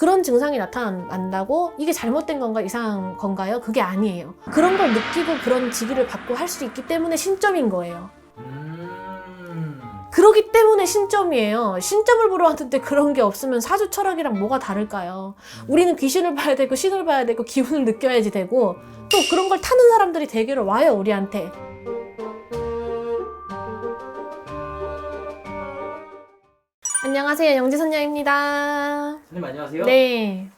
그런 증상이 나타난다고 이게 잘못된 건가 이상한 건가요? 그게 아니에요. 그런 걸 느끼고 그런 직위를 받고 할 수 있기 때문에 신점인 거예요. 그러기 때문에 신점이에요. 신점을 보러 왔는데 그런 게 없으면 사주 철학이랑 뭐가 다를까요? 우리는 귀신을 봐야 되고 신을 봐야 되고 기운을 느껴야지 되고 또 그런 걸 타는 사람들이 대개로 와요, 우리한테. 안녕하세요, 영지선녀입니다. 선생님 안녕하세요. 네.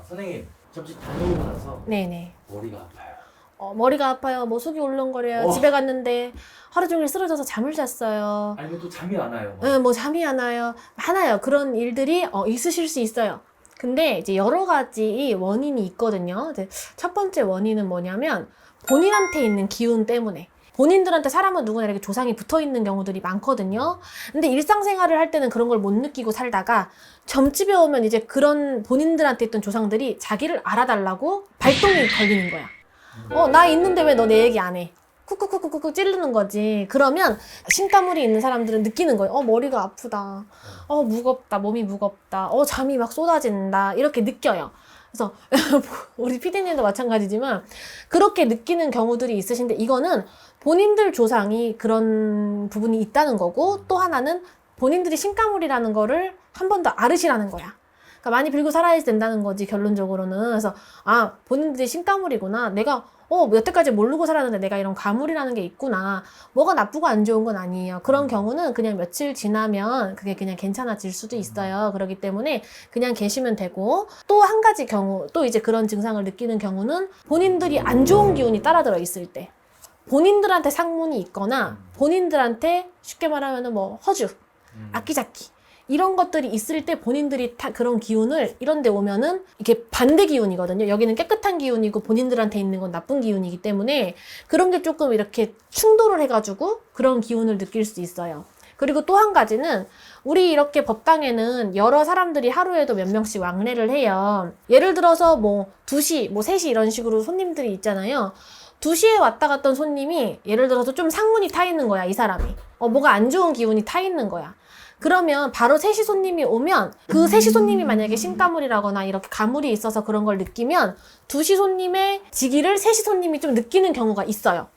선생님 잠시 다녀오고 나서 네네. 머리가 아파요. 머리가 아파요. 뭐 속이 울렁거려요. 집에 갔는데 하루 종일 쓰러져서 잠을 잤어요. 아니면 또 잠이 안 와요. 뭐 잠이 안 와요. 많아요. 그런 일들이 있으실 수 있어요. 근데 이제 여러 가지 원인이 있거든요. 이제 첫 번째 원인은 뭐냐면 본인한테 있는 기운 때문에. 본인들한테 사람은 누구나 이렇게 조상이 붙어 있는 경우들이 많거든요. 근데 일상생활을 할 때는 그런 걸 못 느끼고 살다가 점집에 오면 이제 그런 본인들한테 있던 조상들이 자기를 알아달라고 발동이 걸리는 거야. 나 있는데 왜 너 내 얘기 안 해? 쿡쿡쿡쿡쿡 찌르는 거지. 그러면 신가물이 있는 사람들은 느끼는 거예요. 머리가 아프다. 무겁다. 몸이 무겁다. 잠이 막 쏟아진다. 이렇게 느껴요. 그래서 우리 피디님도 마찬가지지만 그렇게 느끼는 경우들이 있으신데 이거는 본인들 조상이 그런 부분이 있다는 거고 또 하나는 본인들이 신가물이라는 거를 한 번 더 알으시라는 거야. 그러니까 많이 빌고 살아야 된다는 거지, 결론적으로는. 그래서 본인들이 신가물이구나. 내가 여태까지 모르고 살았는데 내가 이런 가물이라는 게 있구나. 뭐가 나쁘고 안 좋은 건 아니에요. 그런 경우는 그냥 며칠 지나면 그게 그냥 괜찮아질 수도 있어요. 그렇기 때문에 그냥 계시면 되고 또 한 가지 경우, 또 이제 그런 증상을 느끼는 경우는 본인들이 안 좋은 기운이 따라들어 있을 때 본인들한테 상문이 있거나 본인들한테 쉽게 말하면 뭐 허주, 악기잡기 이런 것들이 있을 때 본인들이 그런 기운을 이런 데 오면은 이게 반대 기운이거든요. 여기는 깨끗한 기운이고 본인들한테 있는 건 나쁜 기운이기 때문에 그런 게 조금 이렇게 충돌을 해가지고 그런 기운을 느낄 수 있어요. 그리고 또 한 가지는 우리 이렇게 법당에는 여러 사람들이 하루에도 몇 명씩 왕래를 해요. 예를 들어서 뭐 2시, 뭐 3시 이런 식으로 손님들이 있잖아요. 2시에 왔다 갔던 손님이 예를 들어서 좀 상문이 타 있는 거야, 이 사람이. 뭐가 안 좋은 기운이 타 있는 거야. 그러면 바로 3시 손님이 오면 그 3시 손님이 만약에 신가물이라거나 이렇게 가물이 있어서 그런 걸 느끼면 2시 손님의 직위를 3시 손님이 좀 느끼는 경우가 있어요.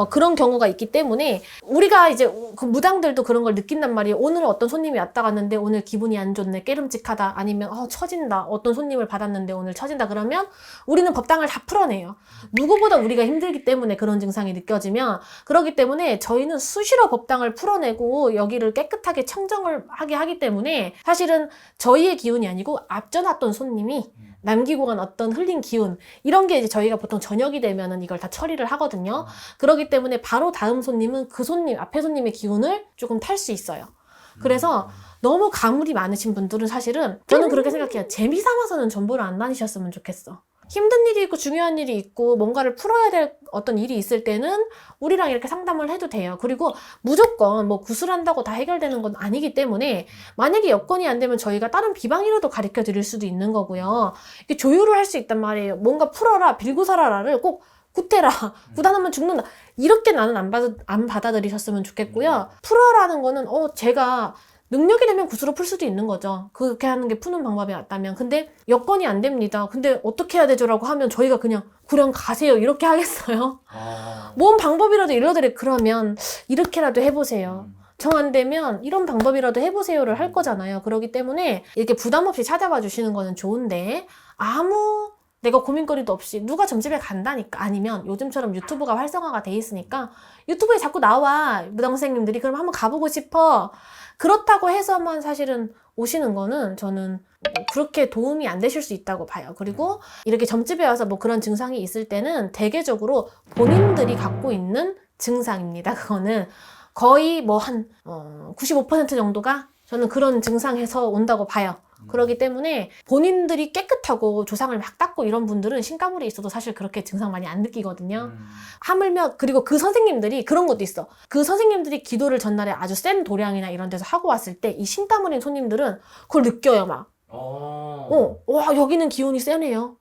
그런 경우가 있기 때문에 우리가 이제 그 무당들도 그런 걸 느낀단 말이에요. 오늘 어떤 손님이 왔다 갔는데 오늘 기분이 안 좋네, 깨름직하다, 아니면 처진다, 어떤 손님을 받았는데 오늘 처진다. 그러면 우리는 법당을 다 풀어내요. 누구보다 우리가 힘들기 때문에 그런 증상이 느껴지면, 그렇기 때문에 저희는 수시로 법당을 풀어내고 여기를 깨끗하게 청정을 하게 하기 때문에 사실은 저희의 기운이 아니고 앞전왔던 손님이 남기고 간 어떤 흘린 기운, 이런 게 이제 저희가 보통 저녁이 되면은 이걸 다 처리를 하거든요. 그렇기 때문에 바로 다음 손님은 그 손님, 앞에 손님의 기운을 조금 탈 수 있어요. 그래서 너무 가물이 많으신 분들은 사실은 저는 그렇게 생각해요. 재미 삼아서는 전보를 안 다니셨으면 좋겠어. 힘든 일이 있고 중요한 일이 있고 뭔가를 풀어야 될 어떤 일이 있을 때는 우리랑 이렇게 상담을 해도 돼요. 그리고 무조건 뭐 구술한다고 다 해결되는 건 아니기 때문에 만약에 여건이 안 되면 저희가 다른 비방이라도 가르쳐 드릴 수도 있는 거고요. 이게 조율을 할 수 있단 말이에요. 뭔가 풀어라, 빌고 살아라를 꼭 구태라, 구단하면 죽는다, 이렇게 나는 안 받아들이셨으면 좋겠고요. 풀어라는 거는 제가 능력이 되면 구스로 풀 수도 있는 거죠. 그렇게 하는 게 푸는 방법이 맞다면. 근데 여건이 안 됩니다. 근데 어떻게 해야 되죠? 라고 하면 저희가 그냥 가세요, 이렇게 하겠어요? 뭔 방법이라도 일러드릴, 그러면 이렇게라도 해보세요. 정 안 되면 이런 방법이라도 해보세요를 할 거잖아요. 그렇기 때문에 이렇게 부담 없이 찾아와 주시는 거는 좋은데 내가 고민거리도 없이 누가 점집에 간다니까, 아니면 요즘처럼 유튜브가 활성화가 돼 있으니까 유튜브에 자꾸 나와, 무당 선생님들이. 그럼 한번 가보고 싶어. 그렇다고 해서만 사실은 오시는 거는 저는 그렇게 도움이 안 되실 수 있다고 봐요. 그리고 이렇게 점집에 와서 뭐 그런 증상이 있을 때는 대개적으로 본인들이 갖고 있는 증상입니다. 그거는 거의 뭐 한 95% 정도가 저는 그런 증상에서 온다고 봐요. 그렇기 때문에 본인들이 깨끗하고 조상을 막 닦고 이런 분들은 신가물이 있어도 사실 그렇게 증상 많이 안 느끼거든요. 하물며 그리고 그 선생님들이 그런 것도 있어. 그 선생님들이 기도를 전날에 아주 센 도량이나 이런 데서 하고 왔을 때 이 신가물인 손님들은 그걸 느껴요. 막 와, 여기는 기운이 세네요.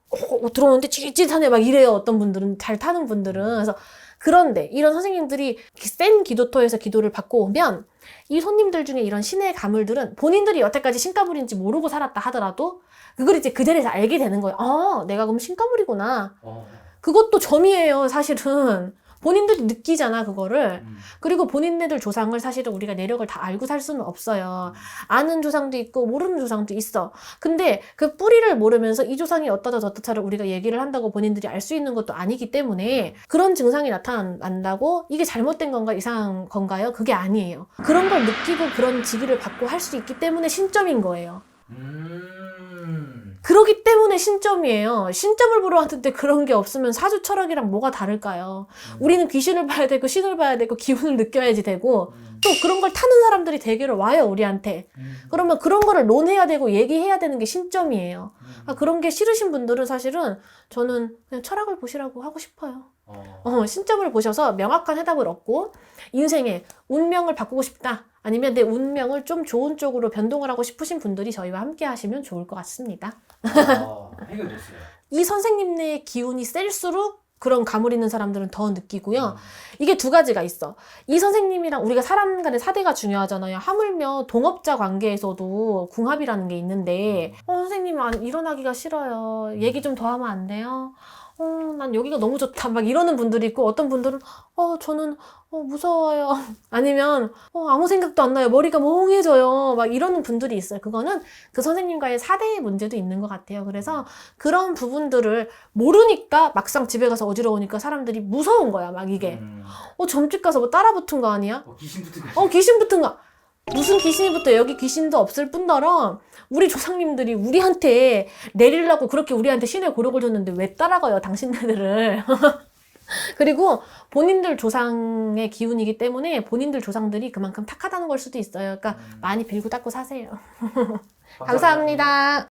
들어오는데 찌릿찌릿하네, 막 이래요. 어떤 분들은, 잘 타는 분들은. 그래서 그런데 이런 선생님들이 센 기도터에서 기도를 받고 오면 이 손님들 중에 이런 신의 가물들은 본인들이 여태까지 신가물인지 모르고 살았다 하더라도 그걸 이제 그 자리에서 알게 되는 거예요. 내가 그럼 신가물이구나. 어. 그것도 점이에요, 사실은. 본인들이 느끼잖아, 그거를. 음. 그리고 본인네들 조상을 사실은 우리가 내력을 다 알고 살 수는 없어요. 아는 조상도 있고 모르는 조상도 있어. 근데 그 뿌리를 모르면서 이 조상이 어떠다 저떠다를 우리가 얘기를 한다고 본인들이 알 수 있는 것도 아니기 때문에 그런 증상이 나타난다고 이게 잘못된 건가 이상한 건가요? 그게 아니에요. 그런 걸 느끼고 그런 직위를 받고 할 수 있기 때문에 신점인 거예요. 그러기 때문에 신점이에요. 신점을 보러 왔는데 그런 게 없으면 사주 철학이랑 뭐가 다를까요? 우리는 귀신을 봐야 되고 신을 봐야 되고 기운을 느껴야지 되고 또 그런 걸 타는 사람들이 대개로 와요, 우리한테. 그러면 그런 거를 논해야 되고 얘기해야 되는 게 신점이에요. 그런 게 싫으신 분들은 사실은 저는 그냥 철학을 보시라고 하고 싶어요. 신점을 보셔서 명확한 해답을 얻고 인생의 운명을 바꾸고 싶다. 아니면 내 운명을 좀 좋은 쪽으로 변동을 하고 싶으신 분들이 저희와 함께 하시면 좋을 것 같습니다. 해결됐어요. 이 선생님의 기운이 셀수록 그런 가물 있는 사람들은 더 느끼고요. 이게 두 가지가 있어. 이 선생님이랑 우리가 사람 간의 사대가 중요하잖아요. 하물며 동업자 관계에서도 궁합이라는 게 있는데 선생님 일어나기가 싫어요. 얘기 좀 더 하면 안 돼요? 난 여기가 너무 좋다. 막 이러는 분들이 있고 어떤 분들은 저는 무서워요. 아니면 아무 생각도 안 나요. 머리가 멍해져요. 막 이러는 분들이 있어요. 그거는 그 선생님과의 사대의 문제도 있는 것 같아요. 그래서 그런 부분들을 모르니까 막상 집에 가서 어지러우니까 사람들이 무서운 거야. 막 이게. 점집 가서 뭐 따라 붙은 거 아니야? 귀신 붙은 거. 귀신 붙은 거. 무슨 귀신이 붙어? 여기 귀신도 없을 뿐더러 우리 조상님들이 우리한테 내리려고 그렇게 우리한테 신의 고력을 줬는데 왜 따라가요, 당신네들을. 그리고 본인들 조상의 기운이기 때문에 본인들 조상들이 그만큼 탁하다는 걸 수도 있어요. 그러니까 많이 빌고 닦고 사세요. 감사합니다.